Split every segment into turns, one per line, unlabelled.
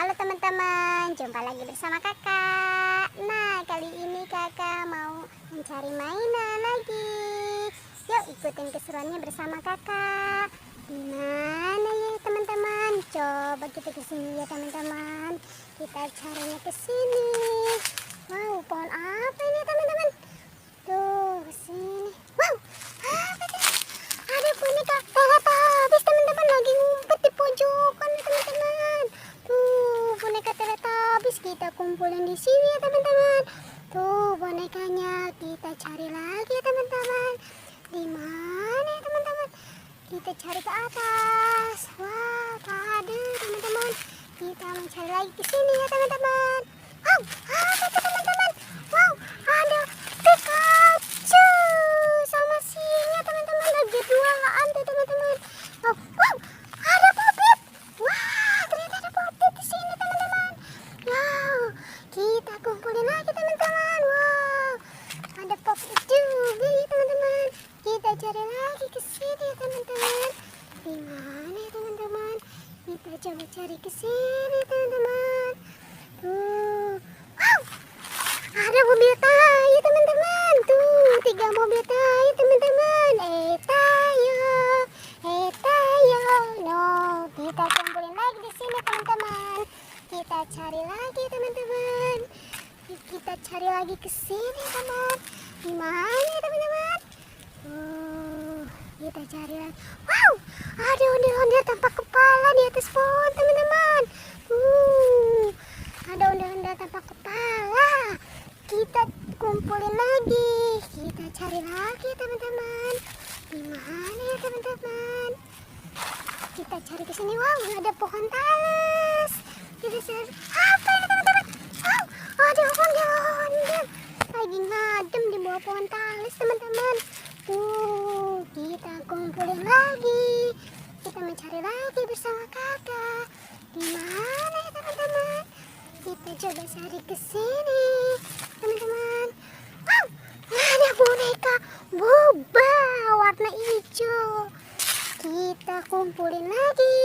Halo teman-teman, jumpa lagi bersama kakak. Nah, kali ini kakak mau mencari mainan lagi. Yuk ikutin keseruannya bersama kakak. Dimana ya teman-teman? Coba kita kesini ya teman-teman. Kita carinya kesini. Wow, pohon apa ini teman-teman? Tuh, kesini. Wow, apa ini? Ada boneka Teletubbies teman-teman, lagi ngumpet di pojokan ya teman-teman. Tuh, boneka Teletubbies kita kumpulin di sini ya teman-teman. Tuh, bonekanya kita cari lagi ya teman-teman. Di mana ya teman-teman? Kita cari ke atas. Wah, tak ada teman-teman. Kita mencari lagi ke sini ya teman-teman. Wow, apa itu teman-teman? Wow, ada Pikachu sama singa teman-teman, lagi duaan tuh teman-teman. Oh, wow, ada Popit. Wah, ternyata ada Popit di sini teman-teman. Wow, kita kumpulin lagi teman-teman. Wow, ada Popit juga ya teman-teman. Kita cari lagi ke sini ya teman-teman. Di mana ya teman-teman? Kita coba cari ke sini teman-teman. Tuh, wow, ada mobil Tayo teman-teman. Tuh, 3 mobil Tayo teman-teman. Tayo. No, kita kumpulin lagi di sini teman-teman. Kita cari lagi teman-teman. Kita cari lagi ke sini teman. Di mana ya teman-teman? Kita cari lagi. Wow, ada ondel-ondel tanpa kepala di atas pohon teman-teman. Ada ondel-ondel tanpa kepala. Kita kumpulin lagi. Kita cari lagi teman-teman. Di mana ya teman-teman? Kita cari ke sini. Wow, ada pohon talas. Kita cari. Apa ini teman-teman? Wow, ada ondel-ondel lagi ngadem di bawah pohon talas teman-teman. Tuh, kita kumpulin lagi. Kita mencari lagi bersama kakak. Di mana ya teman-teman? Kita coba cari ke sini teman-teman. Wow, ada boneka boba warna hijau. Kita kumpulin lagi.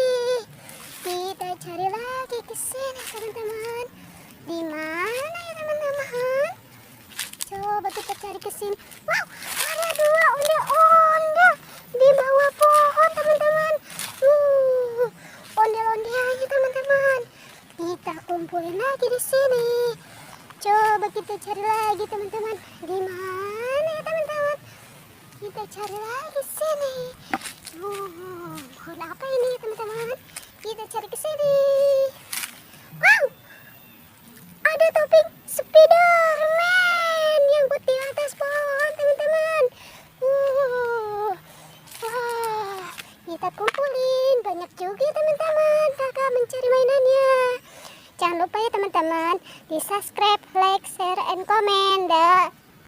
Kita cari lagi ke sini teman-teman. Di mana ya teman-teman? Coba kita cari ke sini. Wow, ada 2 ondel-ondel di bawah pohon teman-teman. Ondel-ondelnya teman-teman. Kita kumpulin lagi di sini. Coba kita cari lagi teman-teman. Di mana ya teman-teman? Kita cari lagi sini. Pohon apa ini teman-teman? Kita cari ke sini. Wow, ada topping Spiderman yang di atas pohon teman-teman. Wah, kita kumpulin banyak juga teman-teman. Kakak mencari mainannya. Jangan lupa ya teman-teman, di subscribe, like, share, and comment. Dah.